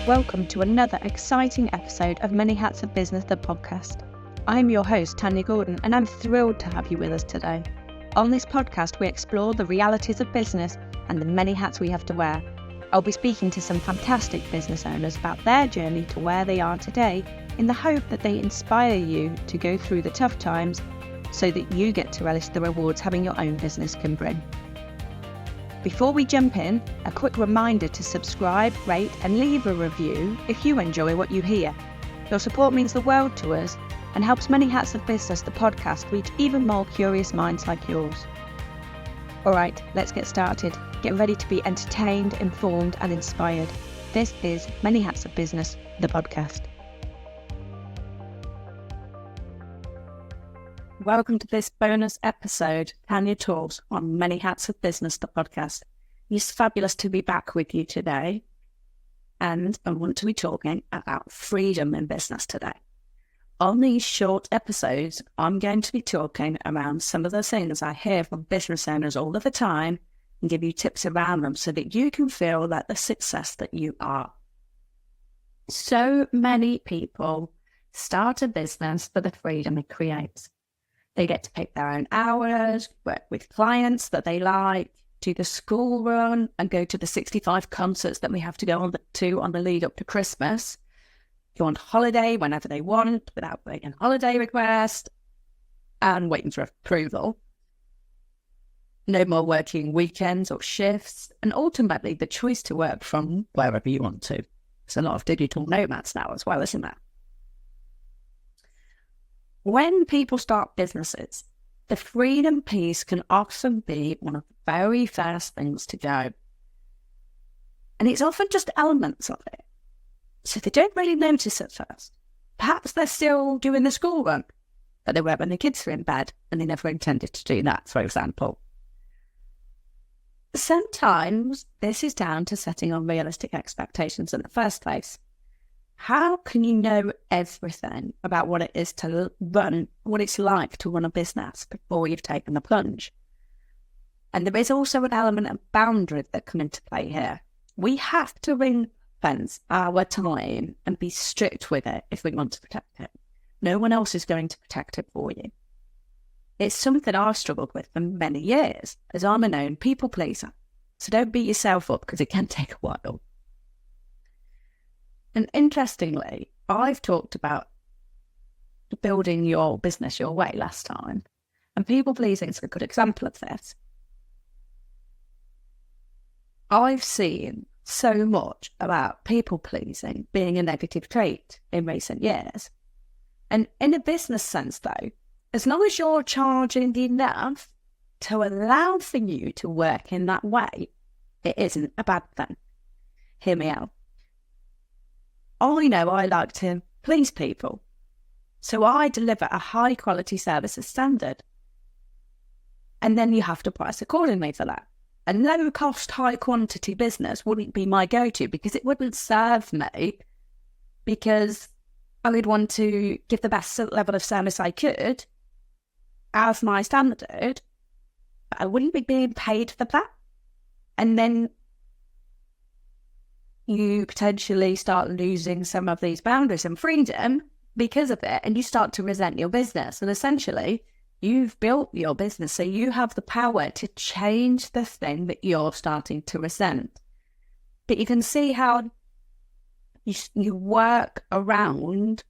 Welcome to another exciting episode of Many Hats of Business, the podcast. I'm your host, Tanya Gordon, and I'm thrilled to have you with us today. On this podcast, we explore the realities of business and the many hats we have to wear. I'll be speaking to some fantastic business owners about their journey to where they are today, in the hope that they inspire you to go through the tough times so that you get to relish the rewards having your own business can bring. Before we jump in, a quick reminder to subscribe, rate and leave a review if you enjoy what you hear. Your support means the world to us and helps Many Hats of Business, the podcast, reach even more curious minds like yours. Alright, let's get started. Get ready to be entertained, informed and inspired. This is Many Hats of Business, the podcast. Welcome to this bonus episode, Tanya talks on Many Hats of Business, the podcast. It's fabulous to be back with you today, and I want to be talking about freedom in business today. On these short episodes, I'm going to be talking around some of the things I hear from business owners all of the time and give you tips around them so that you can feel like the success that you are. So many people start a business for the freedom it creates. They get to pick their own hours, work with clients that they like, do the school run and go to the 65 concerts that we have to go on the lead up to Christmas, go on holiday whenever they want without waiting a holiday request and waiting for approval. No more working weekends or shifts, and ultimately the choice to work from wherever you want to. There's a lot of digital nomads now as well, isn't there? When people start businesses, the freedom piece can often be one of the very first things to go. And it's often just elements of it. So they don't really notice at first. Perhaps they're still doing the school run, but they weren't when the kids are in bed and they never intended to do that, for example. Sometimes this is down to setting unrealistic expectations in the first place. How can you know everything about what it is to run, what it's like to run a business before you've taken the plunge? And there is also an element of boundaries that come into play here. We have to ring-fence our time and be strict with it if we want to protect it. No one else is going to protect it for you. It's something I've struggled with for many years, as I'm a known people pleaser. So don't beat yourself up because it can take a while. And interestingly, I've talked about building your business your way last time, and people pleasing is a good example of this. I've seen so much about people pleasing being a negative trait in recent years. And in a business sense, though, as long as you're charging enough to allow for you to work in that way, it isn't a bad thing. Hear me out. I know I like to please people, so I deliver a high quality service as standard. And then you have to price accordingly for that. A low cost, high quantity business wouldn't be my go-to because it wouldn't serve me, because I would want to give the best level of service I could as my standard, but I wouldn't be being paid for that. And then you potentially start losing some of these boundaries and freedom because of it, and you start to resent your business. And essentially, you've built your business, so you have the power to change the thing that you're starting to resent. But you can see how you work around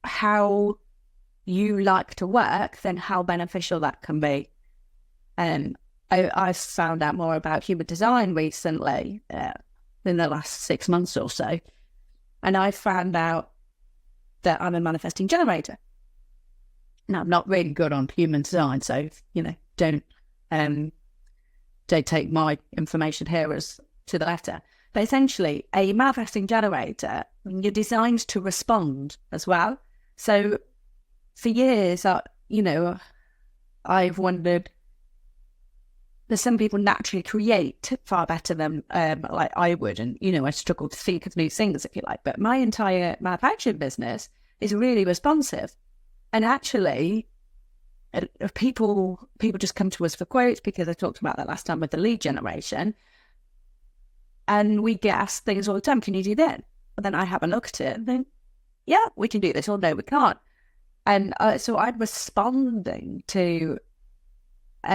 how you like to work, then how beneficial that can be. And I found out more about human design recently, in the last 6 months or so. And I found out that I'm a manifesting generator. Now, I'm not really good on human design, so, don't take my information here as to the letter. But essentially, a manifesting generator, you're designed to respond as well. So for years, I've wondered, there's some people naturally create far better than like I would. And, I struggle to think of new things, if you like. But my entire manufacturing business is really responsive. And actually, people just come to us for quotes, because I talked about that last time with the lead generation. And we get asked things all the time, can you do that? But then I have a look at it and think, yeah, we can do this, or no, we can't. And so I'm responding to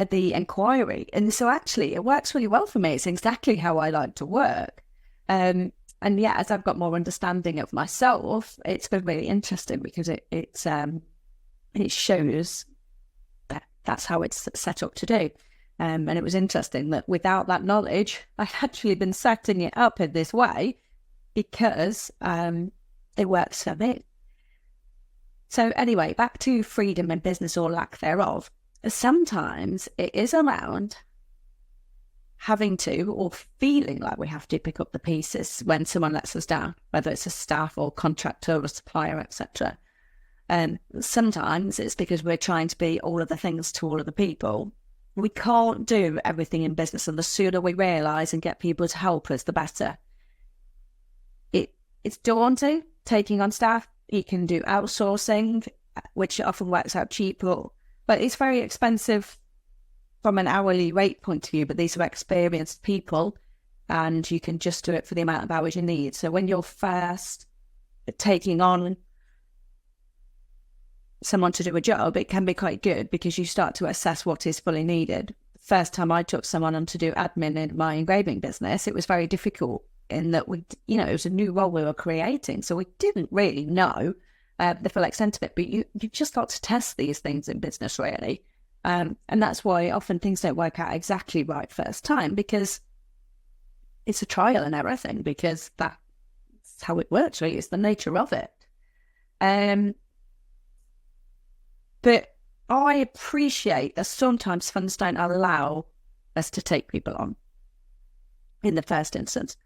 the inquiry. And so actually it works really well for me. It's exactly how I like to work. And yeah, as I've got more understanding of myself, it's been really interesting because it shows that that's how it's set up to do. And it was interesting that without that knowledge, I've actually been setting it up in this way because it works for me. So anyway, back to freedom in business or lack thereof. Sometimes it is around having to or feeling like we have to pick up the pieces when someone lets us down, whether it's a staff or contractor or supplier, etc. And sometimes it's because we're trying to be all of the things to all of the people. We can't do everything in business, and the sooner we realise and get people to help us, the better. It's daunting taking on staff. You can do outsourcing, which often works out cheaper, but it's very expensive from an hourly rate point of view. But these are experienced people, and you can just do it for the amount of hours you need. So when you're first taking on someone to do a job, it can be quite good because you start to assess what is fully needed. First time I took someone on to do admin in my engraving business, it was very difficult in that it was a new role we were creating. So we didn't really know the full extent of it, but you've just got to test these things in business, really. And that's why often things don't work out exactly right first time, because it's a trial and error thing, because that's how it works, really. It's the nature of it. But I appreciate that sometimes funds don't allow us to take people on in the first instance.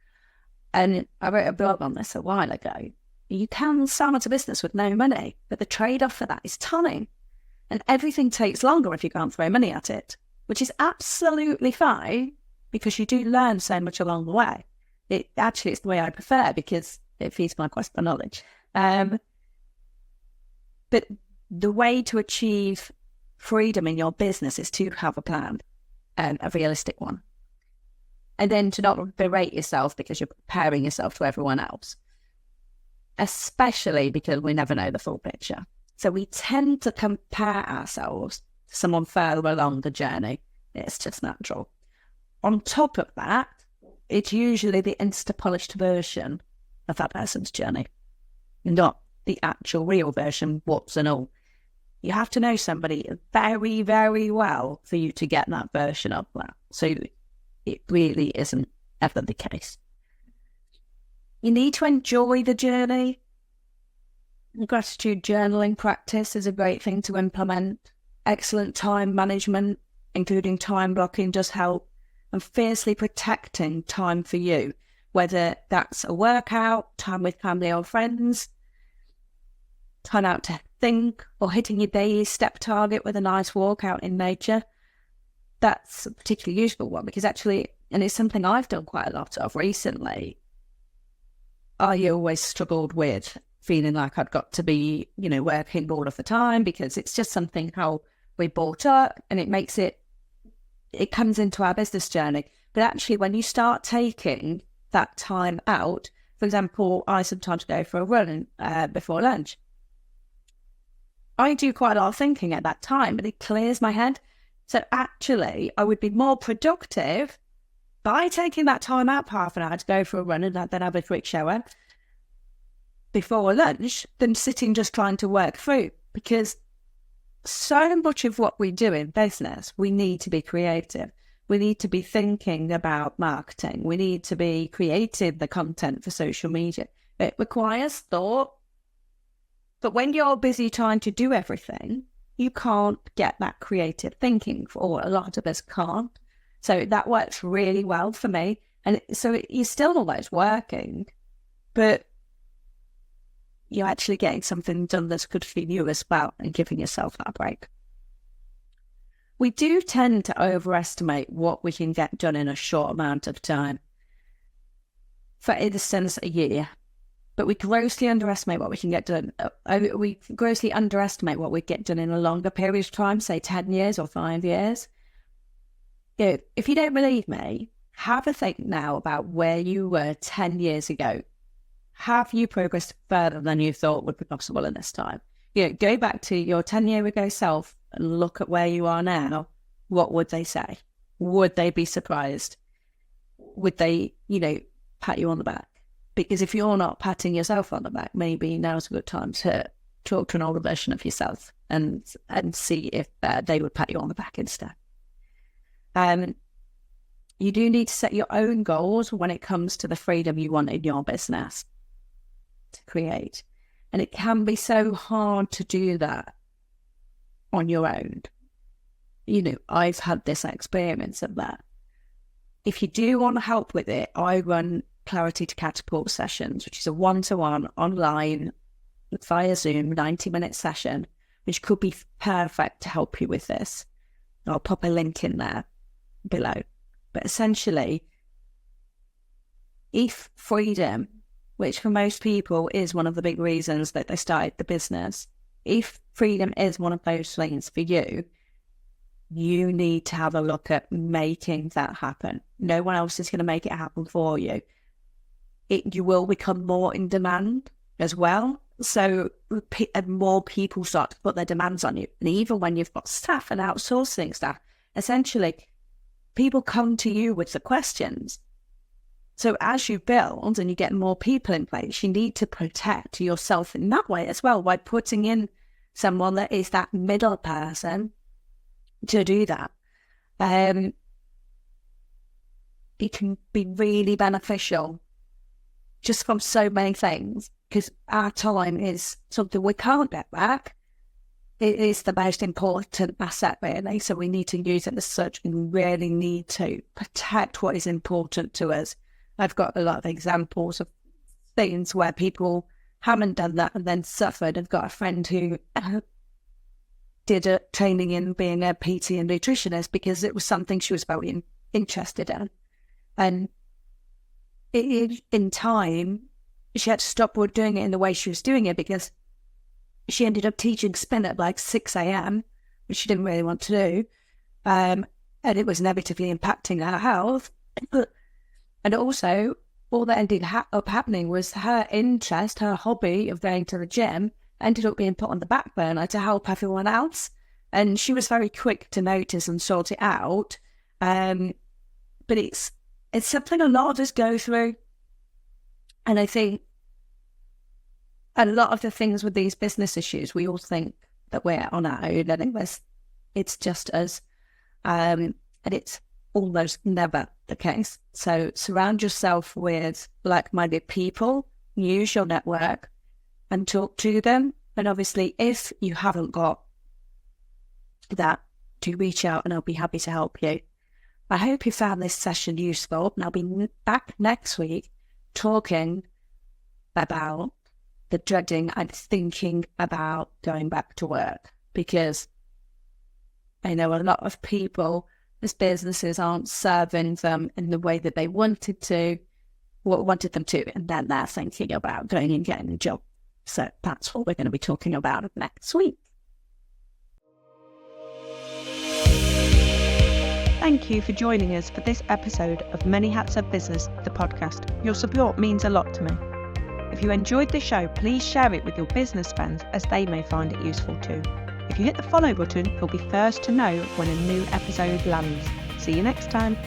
And I wrote a blog on this a while ago. You can start a business with no money, but the trade-off for that is time. And everything takes longer if you can't throw money at it, which is absolutely fine because you do learn so much along the way. It's the way I prefer because it feeds my quest for knowledge. But the way to achieve freedom in your business is to have a plan, a realistic one. And then to not berate yourself because you're comparing yourself to everyone else, especially because we never know the full picture. So we tend to compare ourselves to someone further along the journey. It's just natural. On top of that, it's usually the insta-polished version of that person's journey, not the actual real version, what's and all. You have to know somebody very, very well for you to get that version of that. So it really isn't ever the case. You need to enjoy the journey. Gratitude journaling practice is a great thing to implement. Excellent time management, including time blocking, does help. And fiercely protecting time for you, whether that's a workout, time with family or friends, time out to think, or hitting your daily step target with a nice walk out in nature. That's a particularly useful one because actually, and it's something I've done quite a lot of recently, I always struggled with feeling like I'd got to be, working all of the time because it's just something how we brought up, and it comes into our business journey. But actually, when you start taking that time out, for example, I sometimes go for a run before lunch. I do quite a lot of thinking at that time, but it clears my head. So actually, I would be more productive by taking that time out, half an hour, to go for a run and then have a quick shower before lunch than sitting just trying to work through. Because so much of what we do in business, we need to be creative. We need to be thinking about marketing. We need to be creating the content for social media. It requires thought. But when you're busy trying to do everything, you can't get that creative thinking, or a lot of us can't. So that works really well for me. And so you're still always working, but you're actually getting something done that's good for you as well and giving yourself that break. We do tend to overestimate what we can get done in a short amount of time. For instance, a year. But we grossly underestimate what we can get done. We grossly underestimate what we get done in a longer period of time, say 10 years or 5 years. If you don't believe me, have a think now about where you were 10 years ago. Have you progressed further than you thought would be possible in this time? Go back to your 10-year ago self and look at where you are now. What would they say? Would they be surprised? Would they, pat you on the back? Because if you're not patting yourself on the back, maybe now's a good time to talk to an older version of yourself and see if they would pat you on the back instead. You do need to set your own goals when it comes to the freedom you want in your business to create. And it can be so hard to do that on your own. I've had this experience of that. If you do want help with it, I run Clarity to Catapult sessions, which is a one-to-one online via Zoom 90-minute session, which could be perfect to help you with this. I'll pop a link in there below. But essentially, if freedom, which for most people is one of the big reasons that they started the business, if freedom is one of those things for you, you need to have a look at making that happen. No one else is going to make it happen for you. You will become more in demand as well. So more people start to put their demands on you. And even when you've got staff and outsourcing staff, essentially, people come to you with the questions. So as you build and you get more people in place, you need to protect yourself in that way as well by putting in someone that is that middle person to do that. It can be really beneficial just from so many things, because our time is something we can't get back. It is the most important asset, really. So we need to use it as such, and we really need to protect what is important to us. I've got a lot of examples of things where people haven't done that and then suffered. I've got a friend who did a training in being a PT and nutritionist because it was something she was very interested in. And in time, she had to stop doing it in the way she was doing it because she ended up teaching spin at like 6 a.m., which she didn't really want to do. And it was negatively impacting her health. And also, all that ended up happening was her interest, her hobby of going to the gym, ended up being put on the back burner to help everyone else. And she was very quick to notice and sort it out. But it's something a lot of us go through. And I think a lot of the things with these business issues, we all think that we're on our own, and it's just us. And it's almost never the case. So surround yourself with like-minded people, use your network and talk to them. And obviously, if you haven't got that, do reach out and I'll be happy to help you. I hope you found this session useful, and I'll be back next week talking about the dreading and thinking about going back to work, because I know a lot of people, as businesses aren't serving them in the way that they wanted them to, and then they're thinking about going and getting a job. So that's what we're going to be talking about next week. Thank you for joining us for this episode of Many Hats of Business, the podcast. Your support means a lot to me. If you enjoyed the show, please share it with your business friends as they may find it useful too. If you hit the follow button, you'll be first to know when a new episode lands. See you next time.